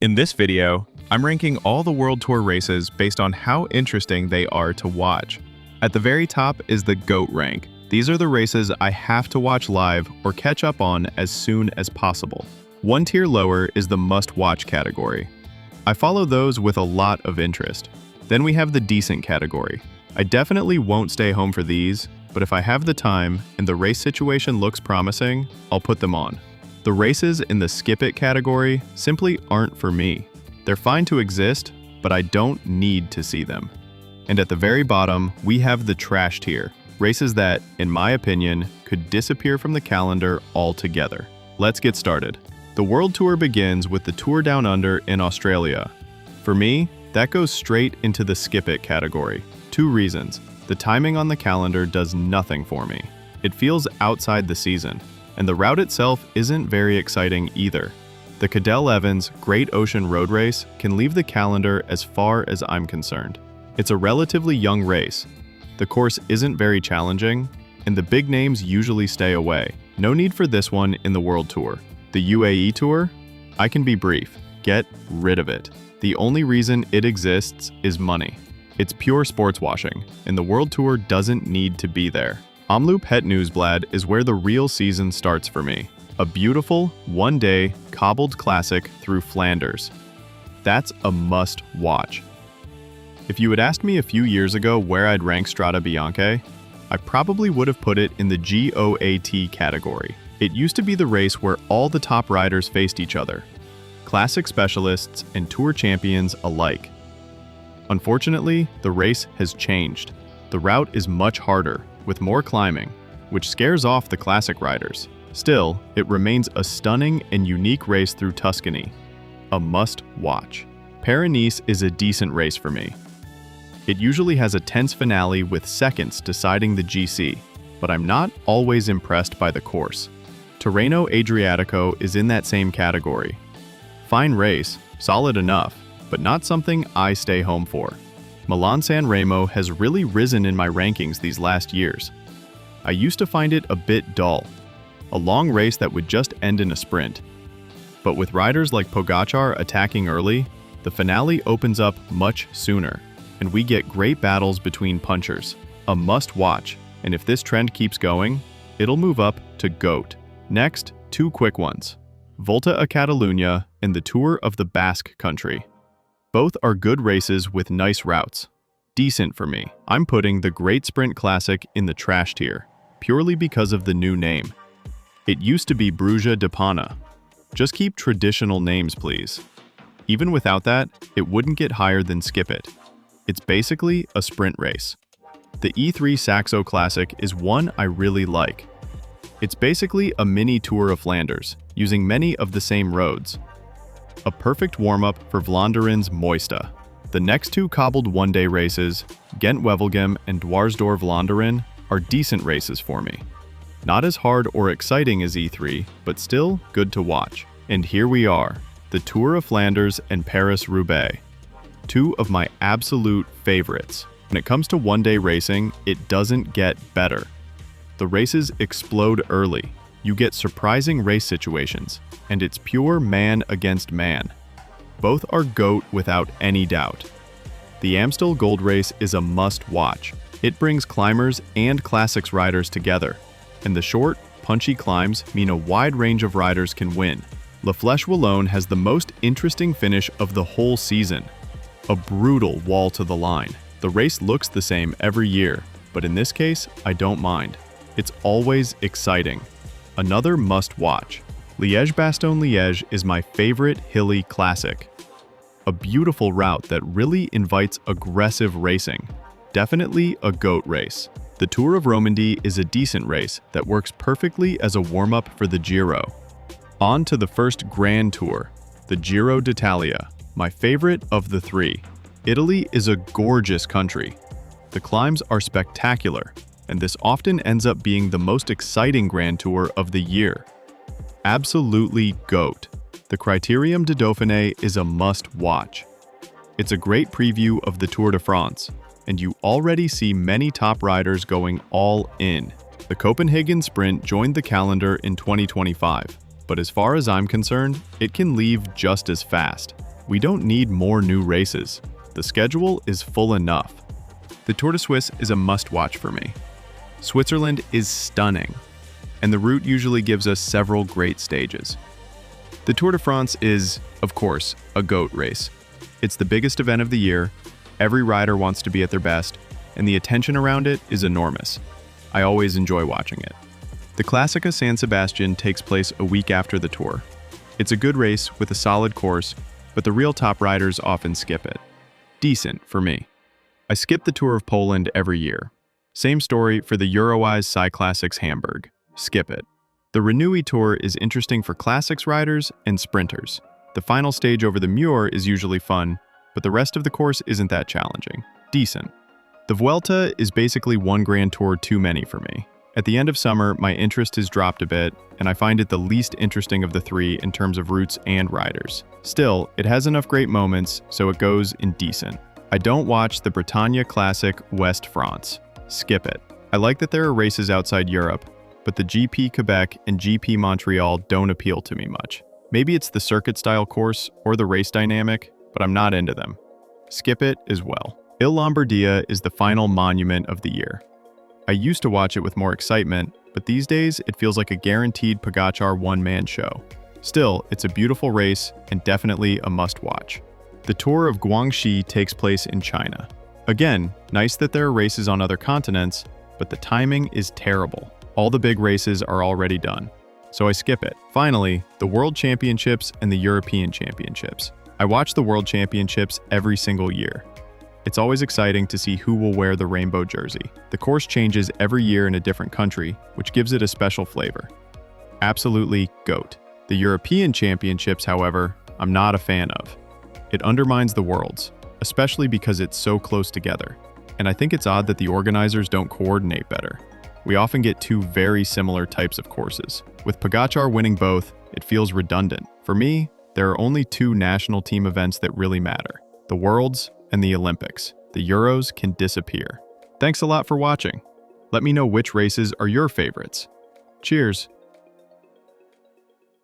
In this video, I'm ranking all the World Tour races based on how interesting they are to watch. At the very top is the GOAT rank. These are the races I have to watch live or catch up on as soon as possible. One tier lower is the must-watch category. I follow those with a lot of interest. Then we have the decent category. I definitely won't stay home for these, but if I have the time and the race situation looks promising, I'll put them on. The races in the skip it category simply aren't for me. They're fine to exist, but I don't need to see them. And at the very bottom, we have the trash tier, races that, in my opinion, could disappear from the calendar altogether. Let's get started. The World Tour begins with the Tour Down Under in Australia. For me, that goes straight into the skip it category. Two reasons. The timing on the calendar does nothing for me. It feels outside the season. And the route itself isn't very exciting either. The Cadel Evans Great Ocean Road Race can leave the calendar as far as I'm concerned. It's a relatively young race. The course isn't very challenging, and the big names usually stay away. No need for this one in the World Tour. The UAE Tour? I can be brief. Get rid of it. The only reason it exists is money. It's pure sports washing, and the World Tour doesn't need to be there. Omloop Het Nieuwsblad is where the real season starts for me. A beautiful, one-day, cobbled classic through Flanders. That's a must-watch. If you had asked me a few years ago where I'd rank Strade Bianche, I probably would have put it in the GOAT category. It used to be the race where all the top riders faced each other, classic specialists and tour champions alike. Unfortunately, the race has changed. The route is much harder, with more climbing, which scares off the classic riders. Still, it remains a stunning and unique race through Tuscany. A must-watch. Paris-Nice is a decent race for me. It usually has a tense finale with seconds deciding the GC, but I'm not always impressed by the course. Tirreno Adriatico is in that same category. Fine race, solid enough, but not something I stay home for. Milan-San Remo has really risen in my rankings these last years. I used to find it a bit dull, a long race that would just end in a sprint. But with riders like Pogačar attacking early, the finale opens up much sooner, and we get great battles between punchers. A must-watch, and if this trend keeps going, it'll move up to GOAT. Next, two quick ones. Volta a Catalunya and the Tour of the Basque Country. Both are good races with nice routes. Decent for me. I'm putting the Great Sprint Classic in the trash tier, purely because of the new name. It used to be Bruges de Pana. Just keep traditional names, please. Even without that, it wouldn't get higher than Skip It. It's basically a sprint race. The E3 Saxo Classic is one I really like. It's basically a mini Tour of Flanders, using many of the same roads. A perfect warm-up for Vlaanderen's Moista. The next two cobbled one-day races, Gent-Wevelgem and Dwarsdorp-Vlaanderen, are decent races for me. Not as hard or exciting as E3, but still good to watch. And here we are, the Tour of Flanders and Paris-Roubaix. Two of my absolute favorites. When it comes to one-day racing, it doesn't get better. The races explode early. You get surprising race situations, and it's pure man against man. Both are GOAT without any doubt. The Amstel Gold Race is a must-watch. It brings climbers and classics riders together, and the short, punchy climbs mean a wide range of riders can win. La Flèche Wallonne has the most interesting finish of the whole season. A brutal wall to the line. The race looks the same every year, but in this case, I don't mind. It's always exciting. Another must-watch. Liège-Bastogne-Liège is my favorite hilly classic. A beautiful route that really invites aggressive racing. Definitely a GOAT race. The Tour of Romandie is a decent race that works perfectly as a warm-up for the Giro. On to the first Grand Tour, the Giro d'Italia, my favorite of the three. Italy is a gorgeous country. The climbs are spectacular, and this often ends up being the most exciting Grand Tour of the year. Absolutely GOAT. The Critérium de Dauphiné is a must-watch. It's a great preview of the Tour de France, and you already see many top riders going all in. The Copenhagen Sprint joined the calendar in 2025, but as far as I'm concerned, it can leave just as fast. We don't need more new races. The schedule is full enough. The Tour de Suisse is a must-watch for me. Switzerland is stunning, and the route usually gives us several great stages. The Tour de France is, of course, a GOAT race. It's the biggest event of the year, every rider wants to be at their best, and the attention around it is enormous. I always enjoy watching it. The Classica San Sebastian takes place a week after the Tour. It's a good race with a solid course, but the real top riders often skip it. Decent for me. I skip the Tour of Poland every year. Same story for the Eurowise Cyclassics Hamburg. Skip it. The Renewy Tour is interesting for classics riders and sprinters. The final stage over the Muir is usually fun, but the rest of the course isn't that challenging. Decent. The Vuelta is basically one Grand Tour too many for me. At the end of summer, my interest has dropped a bit, and I find it the least interesting of the three in terms of routes and riders. Still, it has enough great moments, so it goes in decent. I don't watch the Bretagne Classic West France. Skip it. I like that there are races outside Europe, but the GP Quebec and GP Montreal don't appeal to me much. Maybe it's the circuit-style course or the race dynamic, but I'm not into them. Skip it as well. Il Lombardia is the final monument of the year. I used to watch it with more excitement, but these days it feels like a guaranteed Pogačar one-man show. Still, it's a beautiful race and definitely a must-watch. The Tour of Guangxi takes place in China. Again, nice that there are races on other continents, but the timing is terrible. All the big races are already done, so I skip it. Finally, the World Championships and the European Championships. I watch the World Championships every single year. It's always exciting to see who will wear the rainbow jersey. The course changes every year in a different country, which gives it a special flavor. Absolutely GOAT. The European Championships, however, I'm not a fan of. It undermines the Worlds, especially because it's so close together. And I think it's odd that the organizers don't coordinate better. We often get two very similar types of courses. With Pogačar winning both, it feels redundant. For me, there are only two national team events that really matter: the Worlds and the Olympics. The Euros can disappear. Thanks a lot for watching. Let me know which races are your favorites. Cheers!